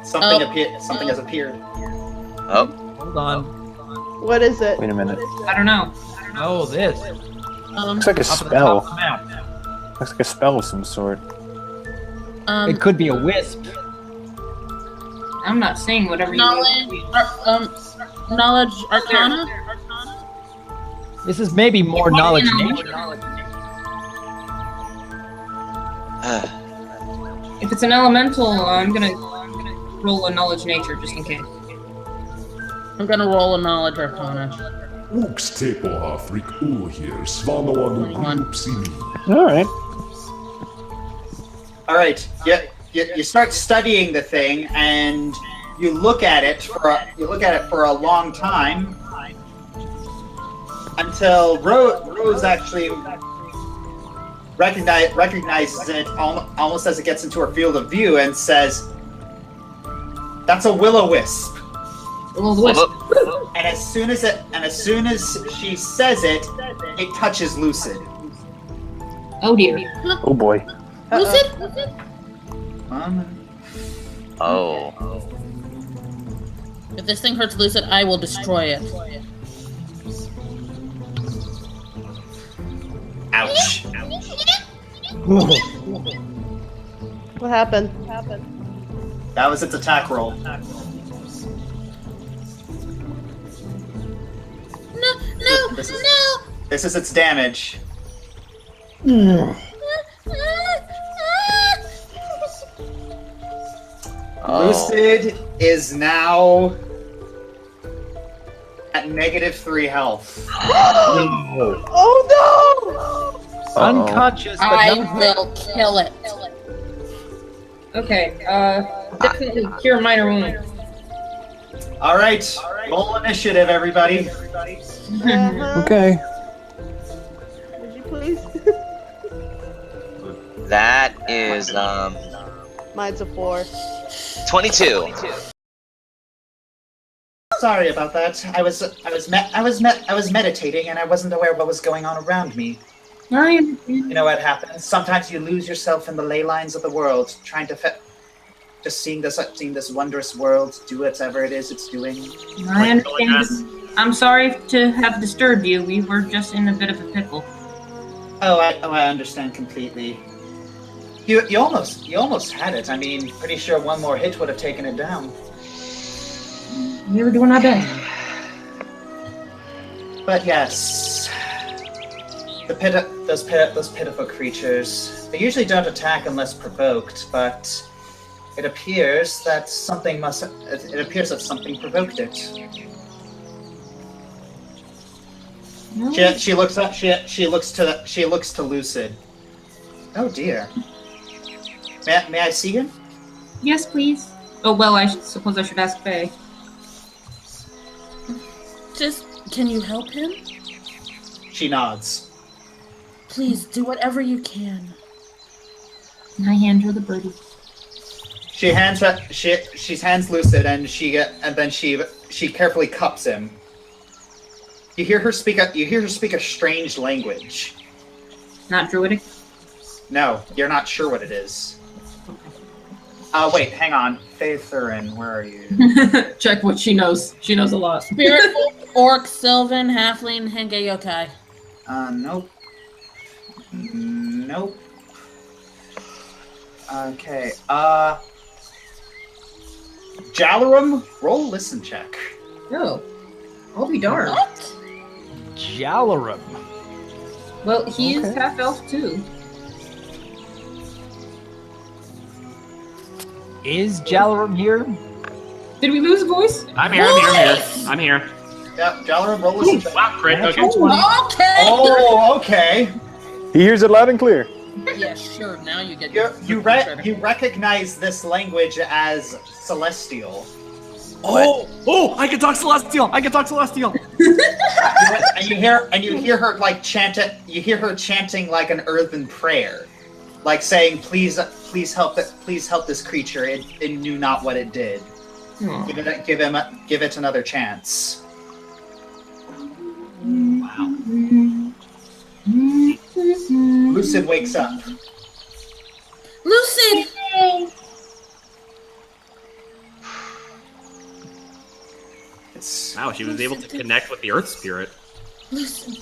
Something has appeared. Oh. Hold on. What is it? Wait a minute. I don't know. Oh, this. Looks like a Up at the top spell. of the map. Looks like a spell of some sort. It could be a wisp. I'm not saying whatever you knowledge arcana? This is maybe more knowledge nature. If it's an elemental, I'm gonna roll a knowledge nature just in case. I'm gonna roll a knowledge arcana. All right. You start studying the thing, and you look at it for a long time until Rose actually recognizes it almost as it gets into her field of view and says, "That's a will-o-wisp." Will-o-wisp. And as soon as she says it, it touches Lucid. Oh dear. Oh boy. Lucid? Oh. If this thing hurts Lucid, I will destroy it. Ouch. What happened? That was its attack roll. No. This is its damage. Lucid is now at -3 health. Oh no! Unconscious, but I no- will kill it. Okay, definitely cure minor wound. All right, roll initiative, everybody. Okay. Would you please? That is Mine's a 4. 22. Sorry about that. I was meditating and I wasn't aware of what was going on around me. You know what happens? Sometimes you lose yourself in the ley lines of the world, trying to just seeing this wondrous world do whatever it is it's doing. I understand. I'm sorry to have disturbed you. We were just in a bit of a pickle. I understand completely. You almost had it. I mean, pretty sure one more hit would have taken it down. We were doing our best. But yes, those pitiful creatures. They usually don't attack unless provoked, but it appears that something provoked it. She looks up. She looks to Lucid. Oh dear. May I see him? Yes, please. Oh well, I suppose I should ask Faye. Can you help him? She nods. Please do whatever you can. And I hand her the birdie. She hands Lucid, and then she carefully cups him. You hear her speak a strange language. Not druidic? No, you're not sure what it is. Wait, hang on. Faye Thurin, where are you? Check what she knows. She knows a lot. Spirit, orc, sylvan, halfling, henge yokai. Nope. Nope. Okay, Jalarum, roll listen check. Oh. I'll be darned. What? Jalarum. Well, he is half elf too. Is Jalarum here? Did we lose a voice? I'm here. Yeah, Jalarum, roll listen check. Wow, crit. Okay. Okay. Oh, okay. He hears it loud and clear. Yeah, sure. Now you get. You recognize this language as Celestial. Oh! I can talk Celestial. And you hear her like chant it. You hear her chanting like an earthen prayer, like saying, "Please help this creature. It knew not what it did. Give it another chance." Wow. Lucid wakes up. Lucid. Wow, she was able to connect with the Earth Spirit. Listen.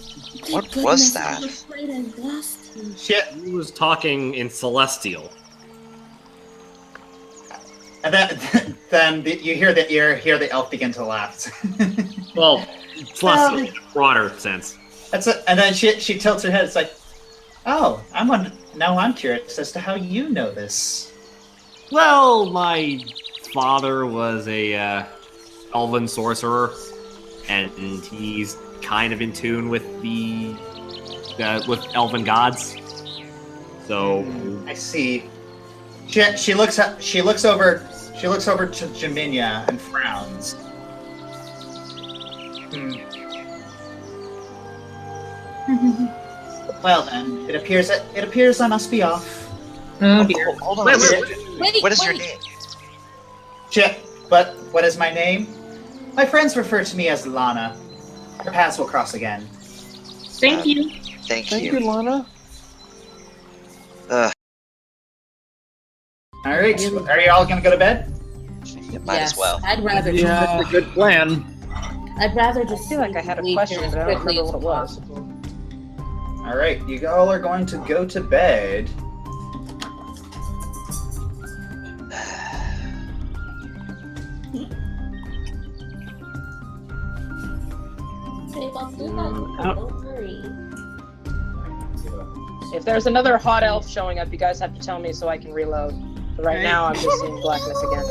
What thank was goodness, I that? was afraid I lost you. Shit. He was talking in Celestial. And then you hear the elf begin to laugh. Well, Celestial in a broader sense. That's it. And then she tilts her head. It's like, oh, now I'm curious as to how you know this. Well, my father was a elven sorcerer, and he's kind of in tune with with elven gods. So I see. She looks over to Jaminia and frowns. Well then, it appears I must be off. Oh dear. Hold on. Wait, What is your name? Shit, but what is my name? My friends refer to me as Lana. Our paths will cross again. Thank you. Thank Thank you. you, Lana. Alright, are you all gonna go to bed? Might as well. I'd rather Yeah, that's a good plan. I'd rather just I feel like I had a leave question, here as but I don't quickly remember what as it was. possible. Alright, you all are going to go to bed. Babe, I'll do that. Don't worry. If there's another hot elf showing up, you guys have to tell me so I can reload. But right now, I'm just seeing blackness again.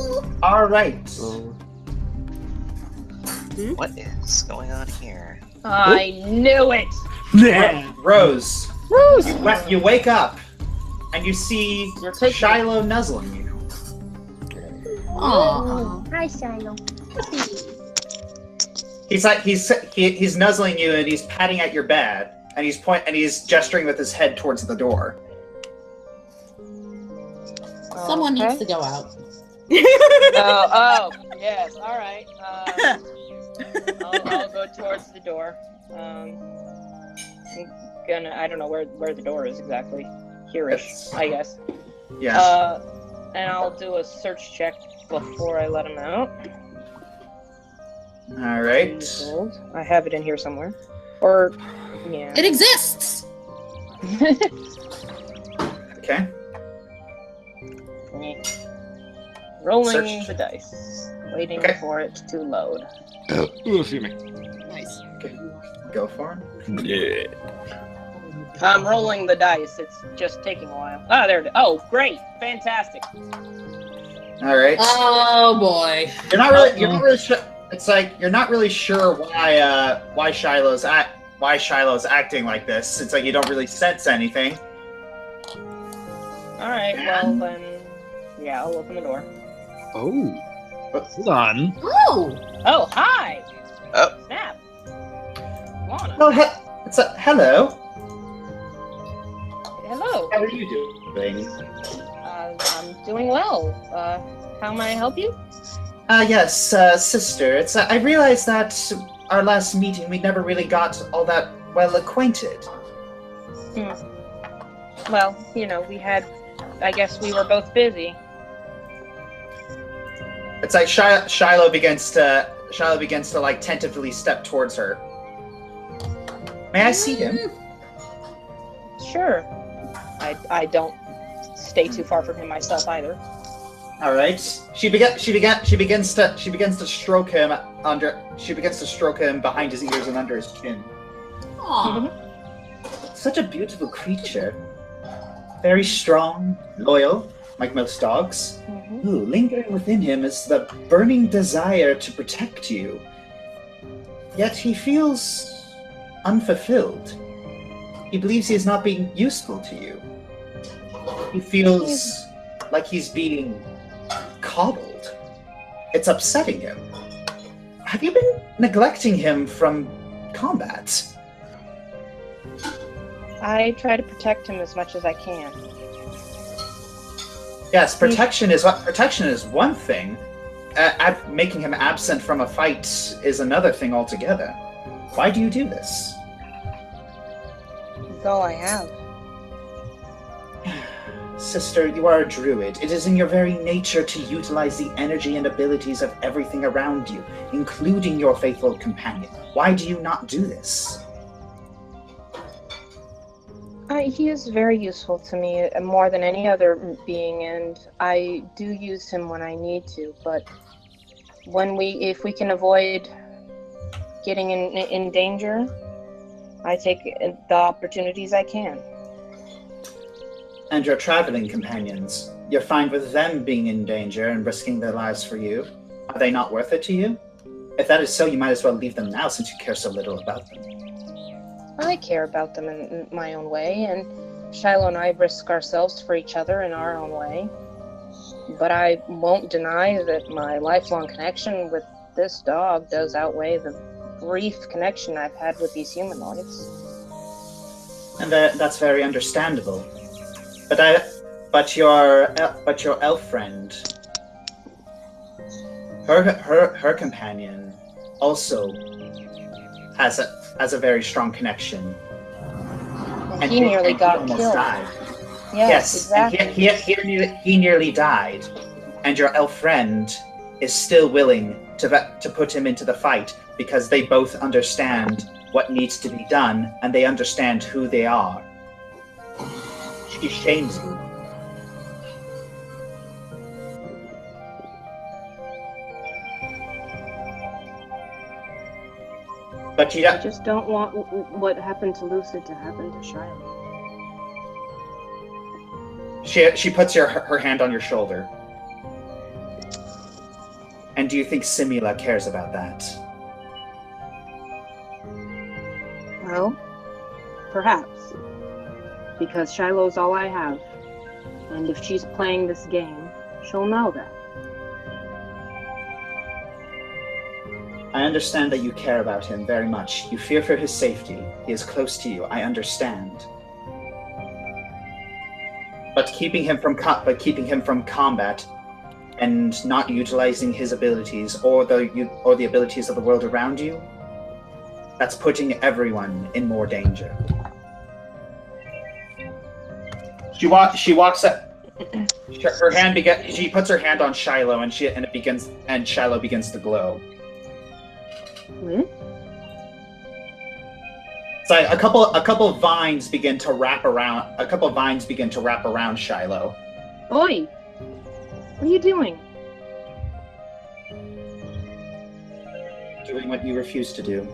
Alright. What is going on here? I knew it! Rose, Rose! you wake up and you see You're taking- Shiloh nuzzling you. Aww. Hi, Shiloh. He's nuzzling you and he's patting at your bed and he's gesturing with his head towards the door. Someone needs to go out. Oh, yes, alright. I'll go towards the door. I don't know where the door is exactly. Here-ish, I guess. Yeah. And I'll do a search check before I let him out. Alright. I have it in here somewhere. Or, yeah. It exists! Okay. Rolling Search. the dice. Waiting Okay. for it to load. Excuse me. Nice. Go for it. Yeah. I'm rolling the dice. It's just taking a while. Ah, there it is. Oh, great. Fantastic. Alright. Oh boy. You're not really sure. It's like you're not really sure why Shiloh's acting like this. It's like you don't really sense anything. Alright, well then, yeah, I'll open the door. Oh. Hold on. Oh! Oh, hi! Oh. Snap! Lana. Oh, hello. Hello. How are you doing? I'm doing well. How may I help you? Yes, sister. I realized that our last meeting we never really got all that well acquainted. Well, I guess we were both busy. It's like Shiloh begins to like tentatively step towards her. May I see him? Sure. I don't stay too far from him myself either. All right. She begins to stroke him behind his ears and under his chin. Aw. Such a beautiful creature. Very strong, loyal, like most dogs. Ooh, lingering within him is the burning desire to protect you. Yet he feels unfulfilled. He believes he is not being useful to you. He feels like he's being coddled. It's upsetting him. Have you been neglecting him from combat? I try to protect him as much as I can. Yes, protection is one thing. Making him absent from a fight is another thing altogether. Why do you do this? That's all I have. Sister, you are a druid. It is in your very nature to utilize the energy and abilities of everything around you, including your faithful companion. Why do you not do this? He is very useful to me, more than any other being, and I do use him when I need to, but if we can avoid getting in danger, I take the opportunities I can. And your traveling companions, you're fine with them being in danger and risking their lives for you? Are they not worth it to you? If that is so, you might as well leave them now since you care so little about them. I care about them in my own way, and Shiloh and I risk ourselves for each other in our own way. But I won't deny that my lifelong connection with this dog does outweigh the brief connection I've had with these humanoids. And that's very understandable. But your elf friend, her companion, also has a very strong connection. And he nearly got killed. Died. Yes, exactly. And he nearly died, and your elf friend is still willing to put him into the fight because they both understand what needs to be done and they understand who they are. She shames you. But I just don't want what happened to Lucid to happen to Shiloh. She puts her hand on your shoulder. And do you think Simula cares about that? Well, perhaps. Because Shiloh's all I have. And if she's playing this game, she'll know that. I understand that you care about him very much. You fear for his safety. He is close to you. I understand. But keeping him from combat and not utilizing his abilities or the abilities of the world around you, that's putting everyone in more danger. She walks up. She puts her hand on Shiloh and Shiloh begins to glow. Hmm? It's like a couple of vines begin to wrap around Shiloh. Oi! What are you doing? Doing what you refuse to do.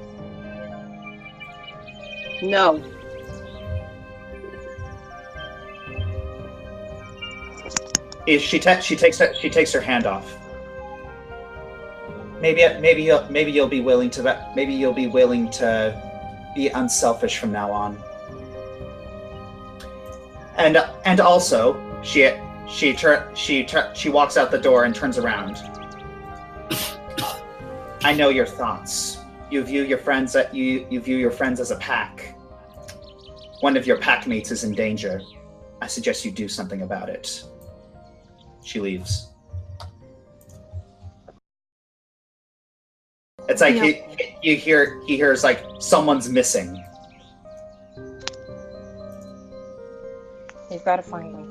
No. She takes her hand off. Maybe you'll be willing to be unselfish from now on. And also she walks out the door and turns around. I know your thoughts. You view your friends as a pack. One of your pack mates is in danger. I suggest you do something about it. She leaves. It's like he hears like someone's missing. You've got to find them.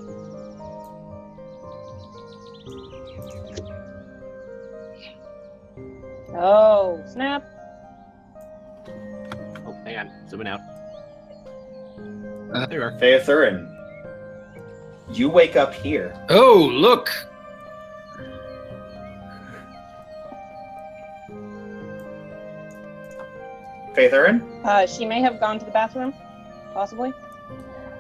Oh, snap. Oh, hang on. Zooming out. There you are. Phaethurin, you wake up here. Oh, look! Phaethurin? She may have gone to the bathroom, possibly.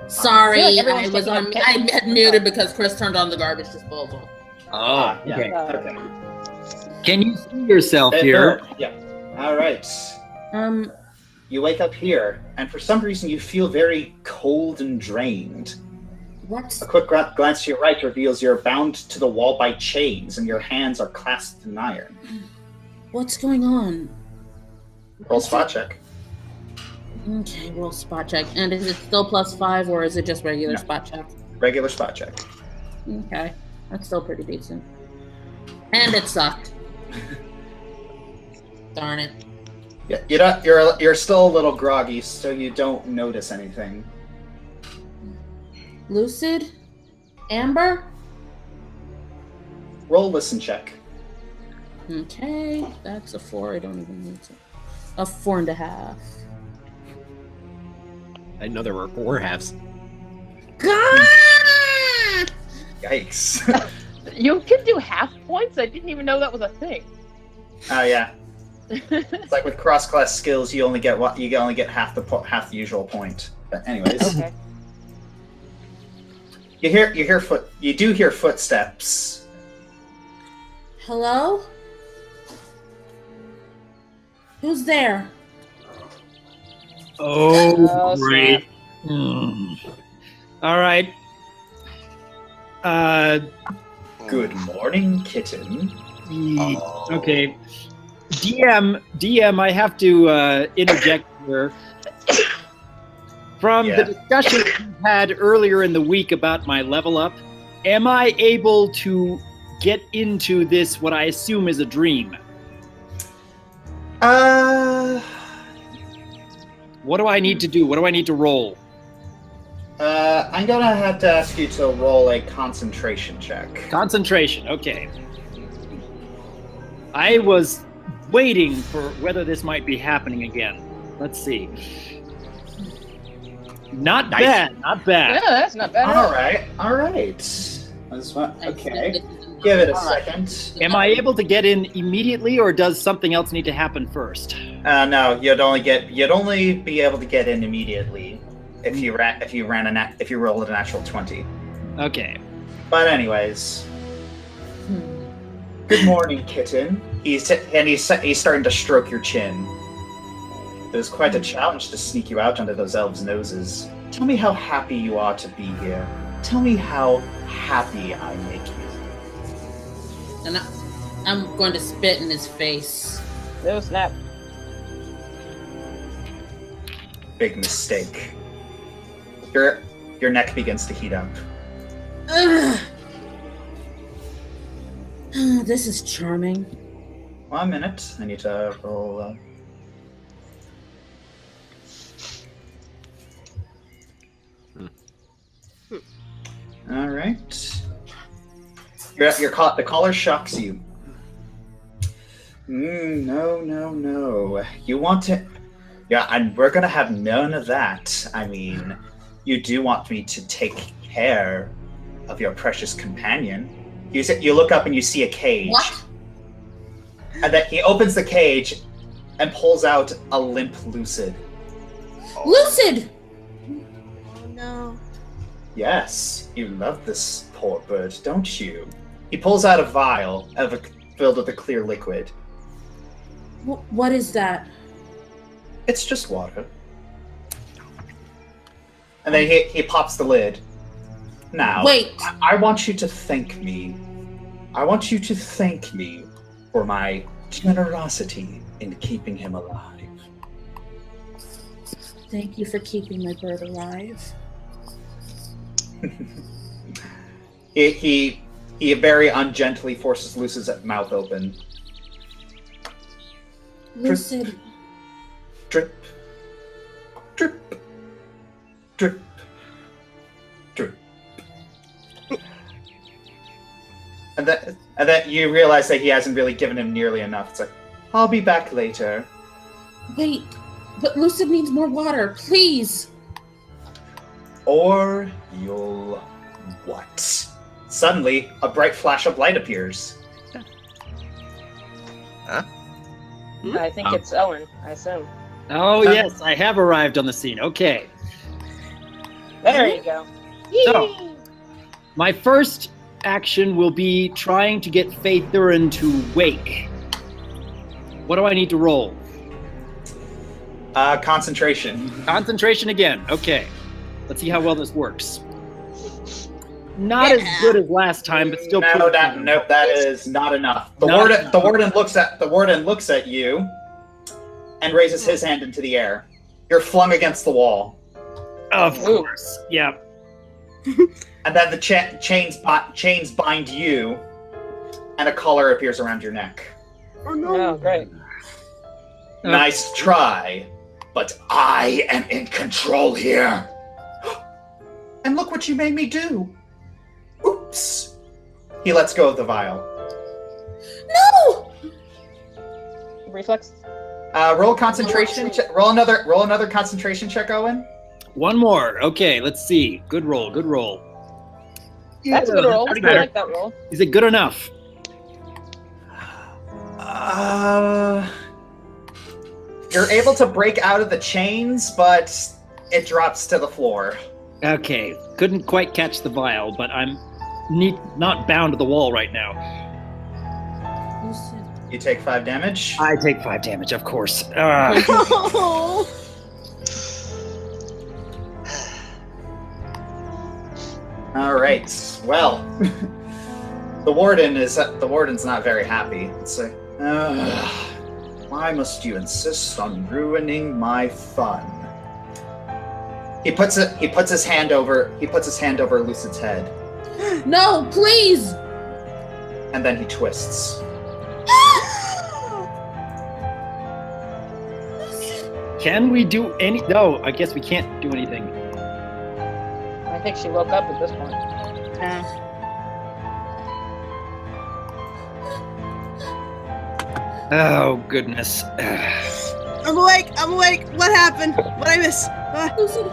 Sorry, I feel like I everyone's was taking on. a piss. I had muted because Chris turned on the garbage disposal. Oh, yeah. okay. Okay. Can you see yourself here? Yeah. All right. You wake up here, and for some reason you feel very cold and drained. What? A quick glance to your right reveals you're bound to the wall by chains, and your hands are clasped in iron. What's going on? Roll spot check. Okay, roll spot check. And is it still +5 or is it just regular spot check? Regular spot check. Okay, that's still pretty decent. And it sucked. Darn it. Yeah, you're still a little groggy, so you don't notice anything. Lucid? Amber? Roll listen check. Okay, that's a 4. I don't even need to. A 4.5. I know there were 4 halves. Yikes. You can do half points? I didn't even know that was a thing. Oh yeah. It's like with cross-class skills, you only get half the usual point. But anyways, Okay. you do hear footsteps. Hello? Who's there? Oh, Oh, great. All right. Good morning, kitten. Okay. DM, I have to interject here. From the discussion we had earlier in the week about my level up, am I able to get into this, what I assume is a dream? What do I need to do? What do I need to roll? I'm gonna have to ask you to roll a concentration check. Concentration, okay. I was waiting for whether this might be happening again. Let's see. Not Nice. bad, not bad. Yeah, that's not bad. All right. Okay. Give it a second. Am I able to get in immediately, or does something else need to happen first? No, you'd only be able to get in immediately if you rolled a natural 20. Okay. But anyways, good morning, kitten. He's starting to stroke your chin. It was quite a challenge to sneak you out under those elves' noses. Tell me how happy you are to be here. Tell me how happy I make you. And I'm going to spit in his face. No snap. Big mistake. Your neck begins to heat up. Ugh. This is charming. 1 minute. I need to roll. All right. The collar shocks you. No. You want to? Yeah, and we're gonna have none of that. I mean, you do want me to take care of your precious companion. You look up and you see a cage. What? And then he opens the cage and pulls out a limp Lucid. Lucid! Oh no. Yes, you love this poor bird, don't you? He pulls out a vial filled with a clear liquid. What is that? It's just water. And then he pops the lid. Now, Wait. I want you to thank me. I want you to thank me for my generosity in keeping him alive. Thank you for keeping my bird alive. He very ungently forces Lucid's mouth open. Lucid. Drip, drip, drip, drip. And then you realize that he hasn't really given him nearly enough. It's like, I'll be back later. Wait, but Lucid needs more water, please. Or you'll what? Suddenly, a bright flash of light appears. Huh? I think it's Owen, I assume. Oh, yes, I have arrived on the scene. Okay. There you go. So, my first action will be trying to get Faithurin to wake. What do I need to roll? Concentration. Concentration again. Okay. Let's see how well this works. Not as good as last time, but still. Nope, that is not enough. The warden looks at you and raises his hand into the air. You're flung against the wall. Of course. Yeah. And then the chains bind you, and a collar appears around your neck. Oh no. Oh, great. Nice try, but I am in control here. And look what you made me do. he lets go of the vial. No! Reflex. Roll concentration. Roll another concentration check, Owen. One more. Okay, let's see. Good roll. Good roll. That's a good roll. I like that roll. Is it good enough? You're able to break out of the chains, but it drops to the floor. Okay, couldn't quite catch the vial, but I'm not bound to the wall right now. You take 5 damage. I take 5 damage, of course. All right. Well, the warden's not very happy. It's like, why must you insist on ruining my fun? He puts his hand over Lucid's head. No, please. And then he twists. Can we do any? No, I guess we can't do anything. I think she woke up at this point. Oh, goodness. I'm awake. I'm awake. What happened? What I miss? Lucid.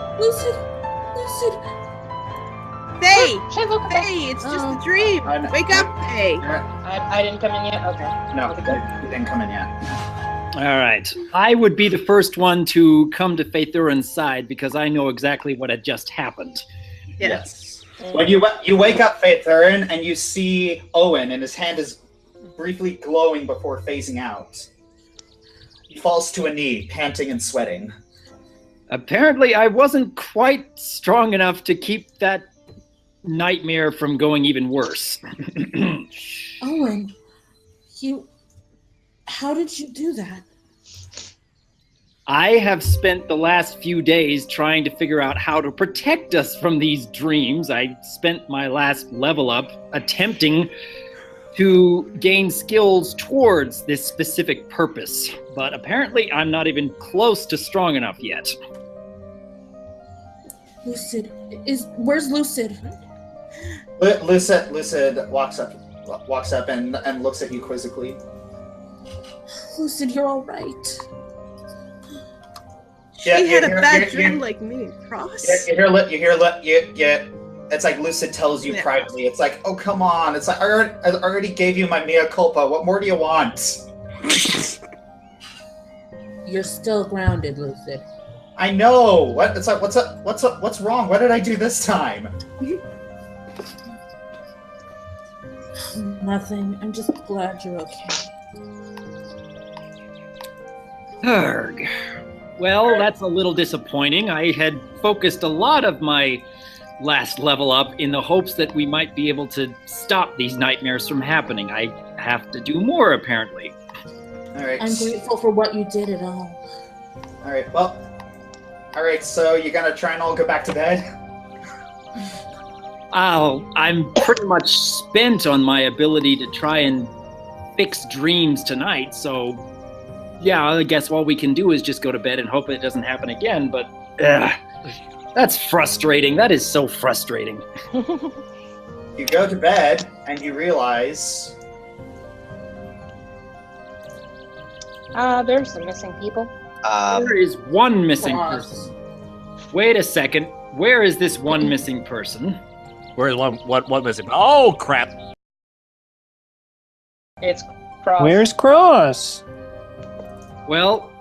Faye! Faye, Faye, it's just a dream. Wake up, Faye. I didn't come in yet? Okay. No, you didn't come in yet. All right. I would be the first one to come to Faith Thurin's side because I know exactly what had just happened. Yes. When you wake up, Faith Thurin, and you see Owen, and his hand is briefly glowing before phasing out. He falls to a knee, panting and sweating. Apparently, I wasn't quite strong enough to keep that nightmare from going even worse. Owen, how did you do that? I have spent the last few days trying to figure out how to protect us from these dreams. I spent my last level up attempting to gain skills towards this specific purpose, but apparently I'm not even close to strong enough yet. Lucid, where's Lucid? Lucid walks up and looks at you quizzically. Lucid, you're all right. She had a bad dream like me. Cross. You hear. It's like Lucid tells you privately. It's like, oh come on. It's like I already gave you my mea culpa. What more do you want? You're still grounded, Lucid. I know. What? It's like what's wrong? What did I do this time? Nothing. I'm just glad you're okay. Arg. Well, that's a little disappointing. I had focused a lot of my last level up in the hopes that we might be able to stop these nightmares from happening. I have to do more, apparently. All right. I'm grateful for what you did at all. All right. Well. All right. So you're gonna try and all go back to bed? I'm pretty much spent on my ability to try and fix dreams tonight, so yeah, I guess all we can do is just go to bed and hope it doesn't happen again, but that's frustrating. That is so frustrating. You go to bed and you realize... there's some missing people. There is one missing person. Wait a second. Where is this one missing person? Where's one missing? Oh, crap. It's Cross. Where's Cross? Well,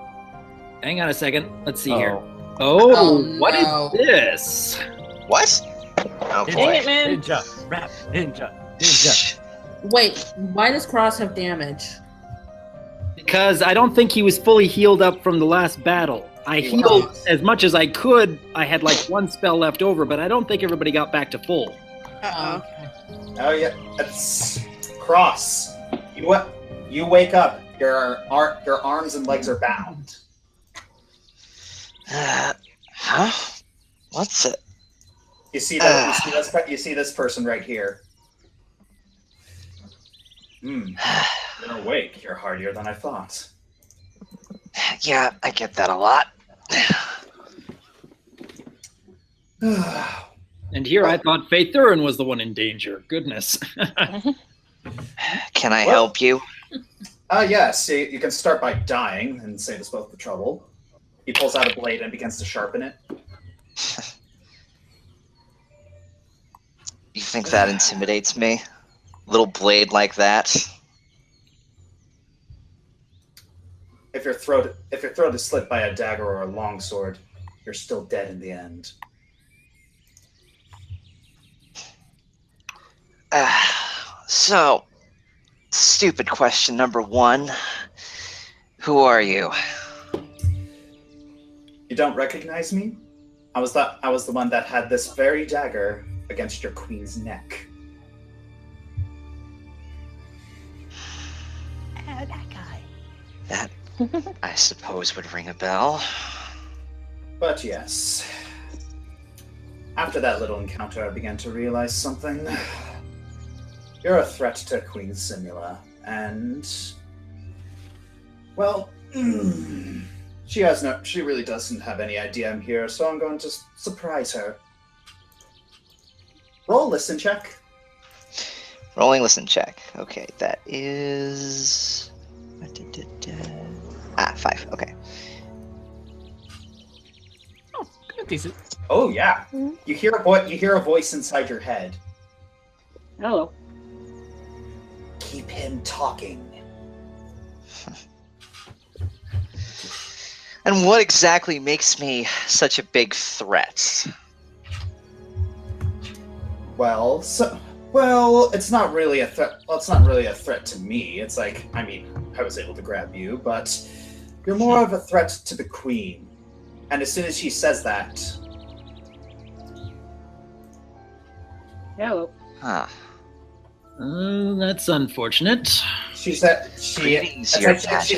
hang on a second. Let's see here. Oh, what is this? What? Oh, Dang it, man. Ninja, rap, ninja. Wait, why does Cross have damage? Because I don't think he was fully healed up from the last battle. I healed as much as I could. I had like one spell left over, but I don't think everybody got back to full. Oh yeah, that's Cross. You wake up. Your arms and legs are bound. Huh? What's it? You see that? You see this person right here. You're awake. You're hardier than I thought. Yeah, I get that a lot. And here I thought Faye Thurin was the one in danger. Goodness. Can I help you? Yes. You can start by dying and save us both the trouble. He pulls out a blade and begins to sharpen it. You think that intimidates me? Little blade like that? If your throat is slit by a dagger or a longsword, you're still dead in the end. So, stupid question number 1. Who are you? You don't recognize me? I was the one that had this very dagger against your queen's neck. That guy. That, I suppose, would ring a bell. But yes. After that little encounter, I began to realize something. You're a threat to Queen Simula, and... well, she really doesn't have any idea I'm here, so I'm going to surprise her. Roll listen check. Rolling listen check. Okay, that is... 5, okay. Oh, good, decent. Oh yeah. You hear a voice inside your head. Hello. Keep him talking. And what exactly makes me such a big threat? Well, it's not really a threat. Well, it's not really a threat to me. It's like, I mean, I was able to grab you, but you're more of a threat to the queen. And as soon as she says that, Hello. Huh. That's unfortunate. she said Greetings, it's Your like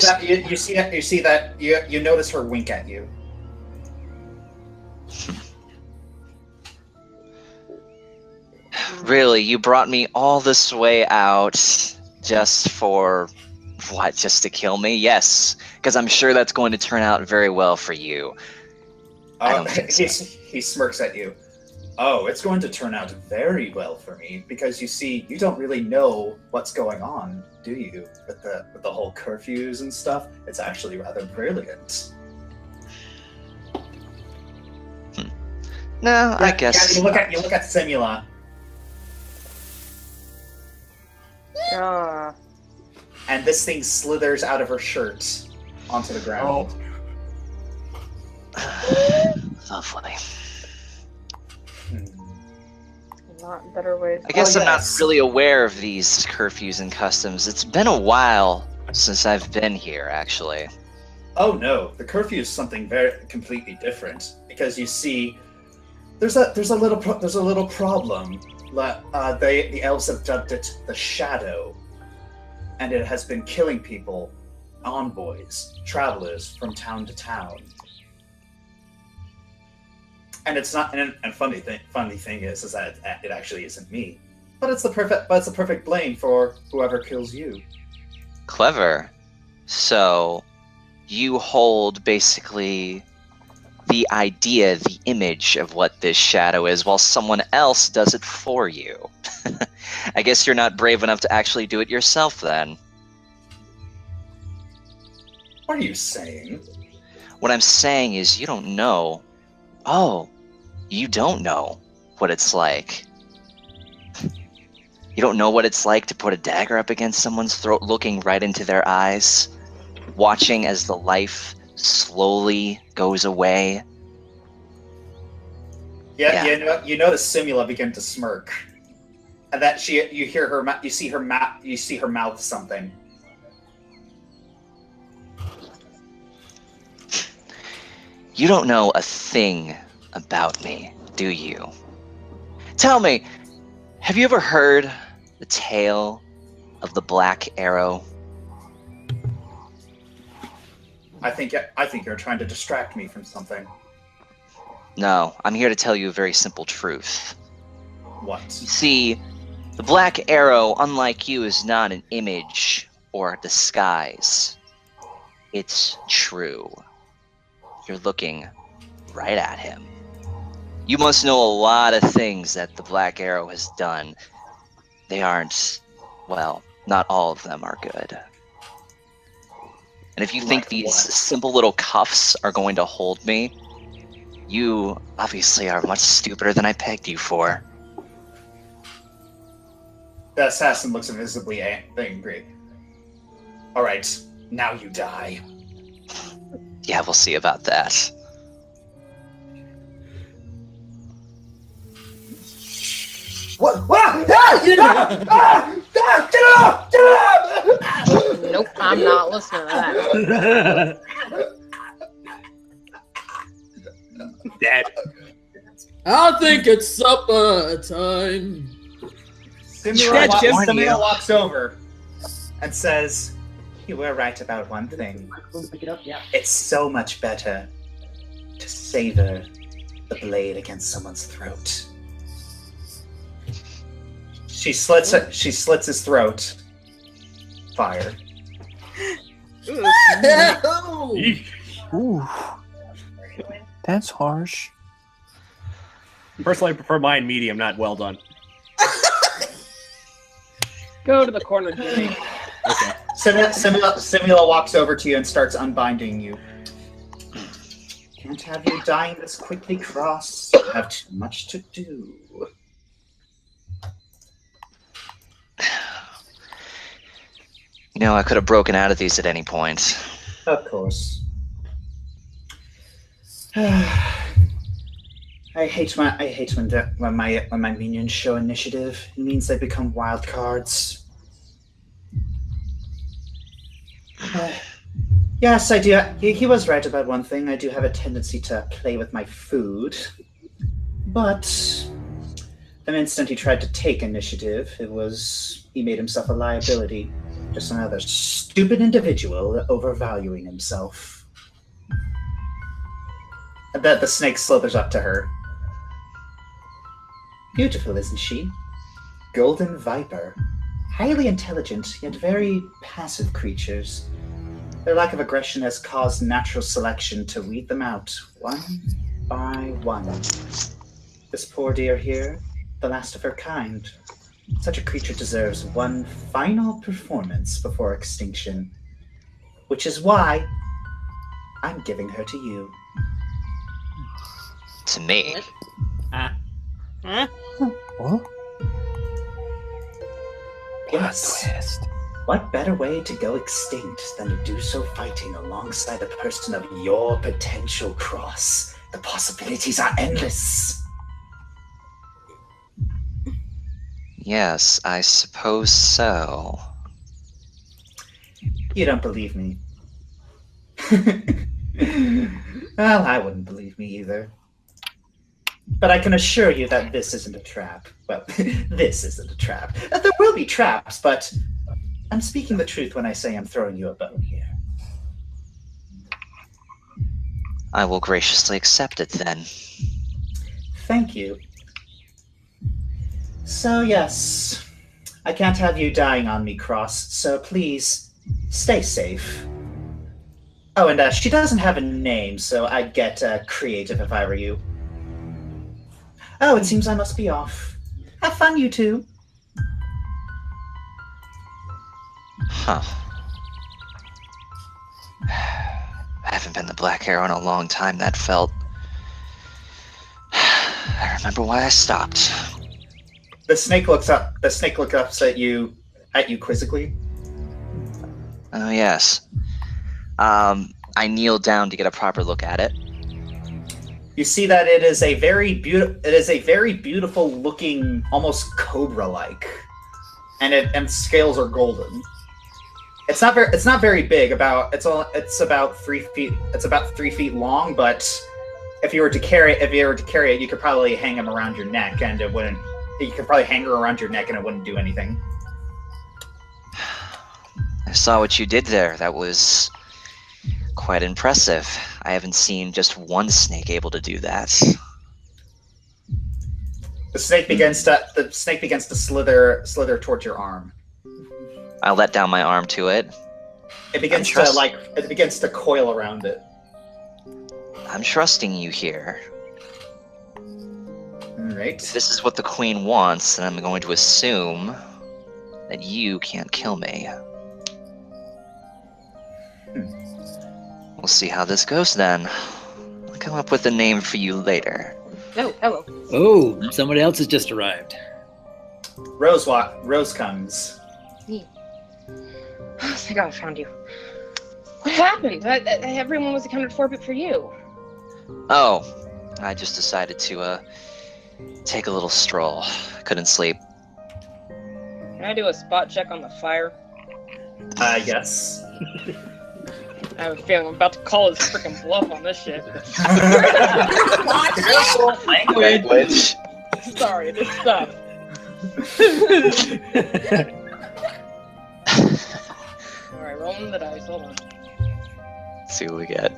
you see that you notice her wink at you. Really, you brought me all this way out just for what? Just to kill me? Yes, because I'm sure that's going to turn out very well for you. I don't think so. He smirks at you. Oh, it's going to turn out very well for me because you see, you don't really know what's going on, do you? With the whole curfews and stuff, it's actually rather brilliant. No, Yeah, I guess. Yeah, you look at Simula. And this thing slithers out of her shirt onto the ground. Lovely. Not better ways. I guess I'm not really aware of these curfews and customs. It's been a while since I've been here, actually. Oh no, the curfew is something completely different because you see, there's a little problem. The elves have dubbed it the Shadow, and it has been killing people, envoys, travelers from town to town. And it's not. And funny thing is that it actually isn't me, but it's the perfect blame for whoever kills you. Clever. So, you hold basically the idea, the image of what this shadow is, while someone else does it for you. I guess you're not brave enough to actually do it yourself, then. What are you saying? What I'm saying is you don't know. Oh, you don't know what it's like. You don't know what it's like to put a dagger up against someone's throat, looking right into their eyes, watching as the life slowly goes away. Yeah. You notice Simula begin to smirk, and that you see her mouth something. You don't know a thing about me, do you? Tell me, have you ever heard the tale of the Black Arrow? I think you're trying to distract me from something. No, I'm here to tell you a very simple truth. What? You see, the Black Arrow, unlike you, is not an image or a disguise. It's true. You're looking right at him. You must know a lot of things that the Black Arrow has done. They aren't, well, not all of them are good. And if you think these simple little cuffs are going to hold me, you obviously are much stupider than I pegged you for. The assassin looks visibly angry. Alright, now you die. Yeah, we'll see about that. What? Get it off! Get it off! Nope, I'm not listening to that. Dead. I think it's supper time. Simula walks over and says, "You were right about one thing. It's so much better to savor the blade against someone's throat." She slits his throat. Fire. Ooh. That's harsh. Personally, I prefer mine medium, not well done. Go to the corner, Jimmy. Okay. Simula walks over to you and starts unbinding you. Can't have you dying this quickly, Cross. You have too much to do. You know, I could have broken out of these at any point. Of course. I hate when my minions show initiative. It means they become wild cards. Yes, I do. He was right about one thing. I do have a tendency to play with my food. But the instant he tried to take initiative, he made himself a liability. Just another stupid individual overvaluing himself. I bet the snake slithers up to her. Beautiful, isn't she? Golden Viper. Highly intelligent, yet very passive creatures. Their lack of aggression has caused natural selection to weed them out, one by one. This poor deer here, the last of her kind. Such a creature deserves one final performance before extinction. Which is why I'm giving her to you. To me? Huh? What? Yes. What better way to go extinct than to do so fighting alongside a person of your potential, Cross? The possibilities are endless. Yes, I suppose so. You don't believe me. Well, I wouldn't believe me either. But I can assure you that this isn't a trap. Well, this isn't a trap. There will be traps, but I'm speaking the truth when I say I'm throwing you a bone here. I will graciously accept it then. Thank you. So yes, I can't have you dying on me, Cross, so please, stay safe. Oh, and she doesn't have a name, so I'd get creative if I were you. Oh, it seems I must be off. Have fun, you two. Huh. I haven't been the Black Arrow in a long time. That felt... I remember why I stopped. The snake looks up. The snake looks up at you quizzically. Oh yes. I kneel down to get a proper look at it. You see that it is a very beautiful looking, almost cobra-like, and scales are golden. It's not very big. It's about 3 feet. It's about 3 feet long. But if you were to carry it, you could probably hang him around your neck, and it wouldn't. You could probably hang her around your neck, and it wouldn't do anything. I saw what you did there. That was quite impressive. I haven't seen just one snake able to do that. The snake begins to slither towards your arm. I let down my arm to it. It begins to coil around it. I'm trusting you here. Alright. If this is what the queen wants, then I'm going to assume that you can't kill me. We'll see how this goes then. I'll come up with a name for you later. Oh, hello. Oh, somebody else has just arrived. Rose comes. Thank God I found you. What happened? Everyone was accounted for but for you. Oh, I just decided to take a little stroll. Couldn't sleep. Can I do a spot check on the fire? Yes. I have a feeling I'm about to call his freaking bluff on this shit. Language. Sorry, this stuff. Alright, rolling the dice, hold on. Let's see what we get.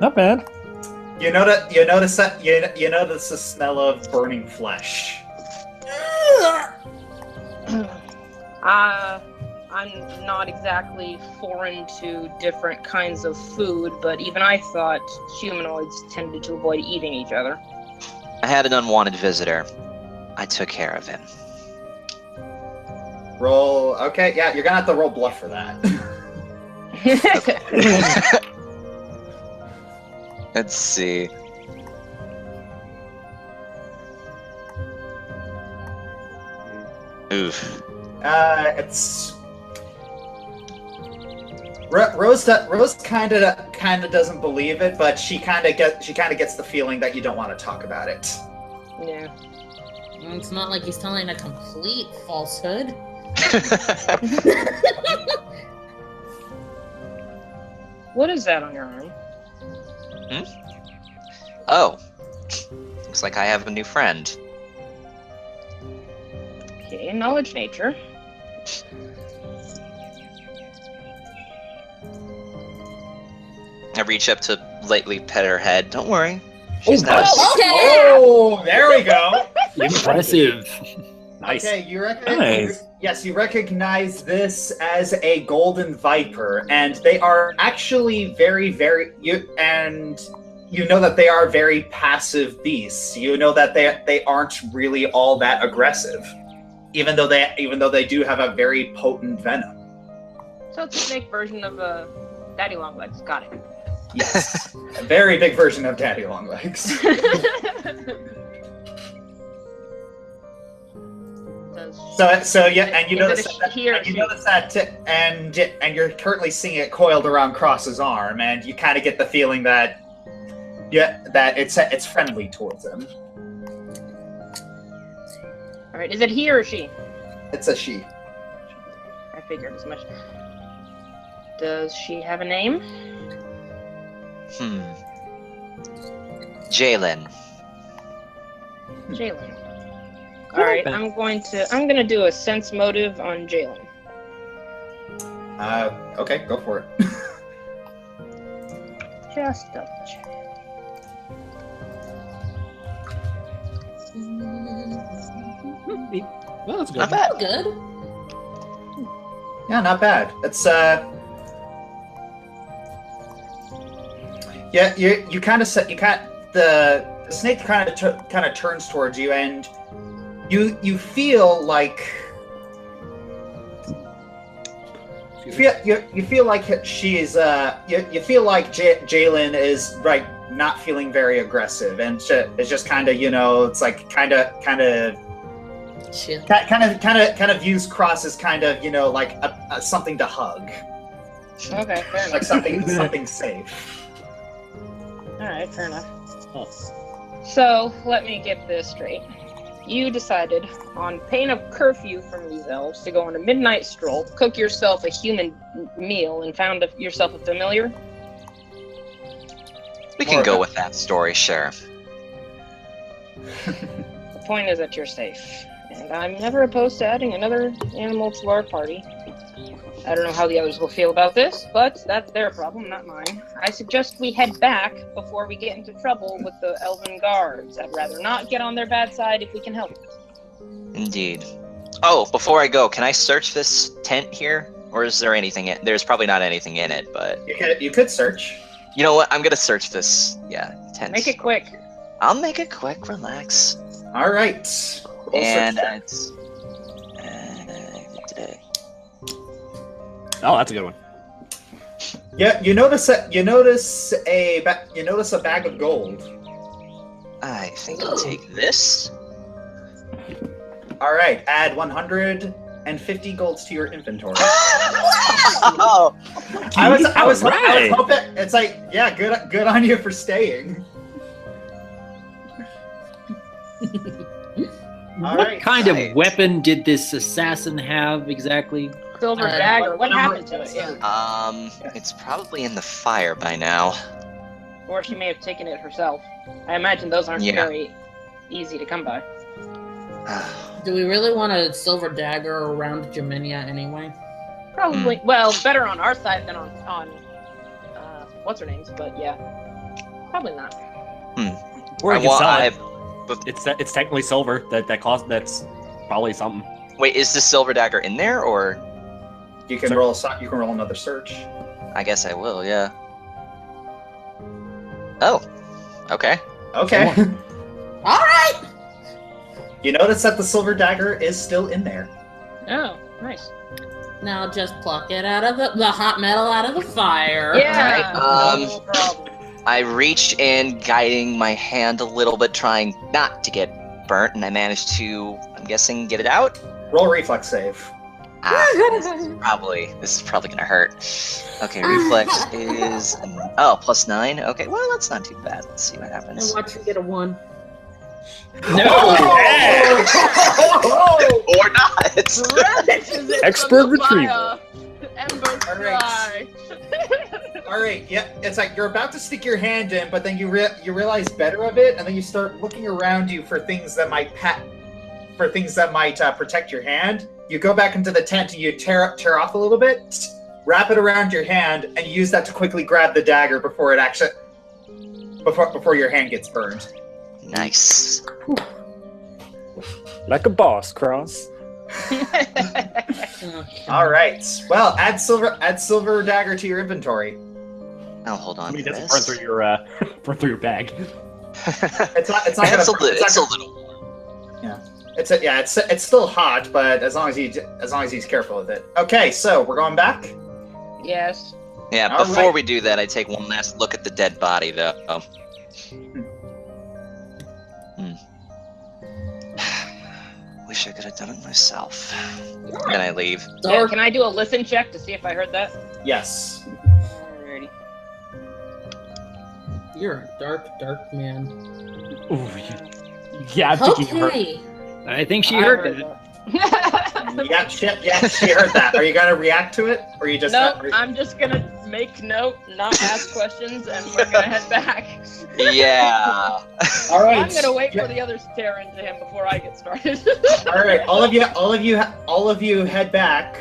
Not bad. You notice the smell of burning flesh. I'm not exactly foreign to different kinds of food, but even I thought humanoids tended to avoid eating each other. I had an unwanted visitor. I took care of him. Roll. Okay, yeah, you're gonna have to roll bluff for that. Let's see. Oof. It's Rose kind of doesn't believe it, but she kind of gets the feeling that you don't want to talk about it. Yeah. It's not like he's telling a complete falsehood. What is that on your arm? Oh. Looks like I have a new friend. Okay, knowledge nature. I reach up to lightly pet her head. Don't worry. She's not. Oh, there we go. Impressive. Nice. Okay, you Nice. recognize this as a golden viper, and they are actually very, you know that they are very passive beasts. You know that they aren't really all that aggressive, even though they do have a very potent venom. So it's a snake version of Daddy Longlegs. Got it. Yes, a very big version of Daddy Longlegs. So yeah, and you notice that, and you're currently seeing it coiled around Cross's arm, and you kind of get the feeling that it's friendly towards him. All right, is it he or she? It's a she. I figured as much. Does she have a name? Jalen. Jalen. All right, I'm gonna do a sense motive on Jalen. Okay, go for it. Just double check. Well, that's good. Not bad. Good. Yeah, not bad. It's yeah, you kind of the snake kind of turns towards you, and you feel like you feel like she's you feel like Jalen is not feeling very aggressive, and it's just kind of it's like kind of views Cross as kind of like a something to hug. Okay, fair enough. Like something safe. All right, fair enough. So let me get this straight. You decided, on pain of curfew from these elves, to go on a midnight stroll, cook yourself a human meal, and found yourself a familiar? We can go with that story, sure. The point is that you're safe, and I'm never opposed to adding another animal to our party. I don't know how the others will feel about this, but that's their problem, not mine. I suggest we head back before we get into trouble with the elven guards. I'd rather not get on their bad side if we can help it. Indeed. Oh, before I go, can I search this tent here? Or is there anything in There's probably not anything in it, but... You could search. You know what? I'm gonna search this, tent. Make it quick. I'll make it quick. Relax. All right. Roll And search check. it's Oh, that's a good one. Yeah, you notice a bag of gold. I think I'll take this. All right, add 150 golds to your inventory. Oh, I was Alright. hoping. It's like, yeah, good on you for staying. All What right. kind of Right. weapon did this assassin have exactly? Silver dagger. What happened to it? Yeah. It's probably in the fire by now. Or she may have taken it herself. I imagine those aren't Yeah. very easy to come by. Do we really want a silver dagger around Jaminia anyway? Probably. Well, better on our side than on what's her name's, but yeah, probably not. Or you I can want- sell I- it. It's technically silver. That's probably something. Wait, is the silver dagger in there, or You can roll. You can roll another search. I guess I will. Yeah. Oh. Okay. Okay. All right. You notice that the silver dagger is still in there. Oh, nice. Now just pluck it out of the hot metal out of the fire. Yeah. Alright, no problem. I reached in, guiding my hand a little bit, trying not to get burnt, and I managed to, I'm guessing, get it out. Roll a reflex save. This is probably gonna hurt. Okay, reflex is +9. Okay, well that's not too bad. Let's see what And happens. watch you get a 1. Or not. Expert retrieval. Embers All right. fly. All right. Yeah, it's like you're about to stick your hand in, but then you realize better of it, and then you start looking around you for things that might protect your hand. You go back into the tent and you tear off a little bit, wrap it around your hand, and use that to quickly grab the dagger before your hand gets burned. Nice. Like a boss, Cross. All right. Well, add silver dagger to your inventory. I'll hold on I mean, to it doesn't this. burn through your bag. It's not It's gonna. a little. It's still hot, but as long as he's careful with it. Okay, so we're going back. Yes. Yeah, All before right. we do that, I take one last look at the dead body, though. Wish I could have done it myself. Then I leave. Yeah, can I do a listen check to see if I heard that? Yes. Alrighty. You're a dark, dark man. Ooh, yeah, I'm thinking you heard. Okay. I think she heard that. Yeah, she heard that. Are you gonna react to it, or you just? No, I'm just gonna make note, not ask questions, and we're gonna head back. Yeah. All right. I'm gonna wait for the others to tear into him before I get started. All right, all of you head back.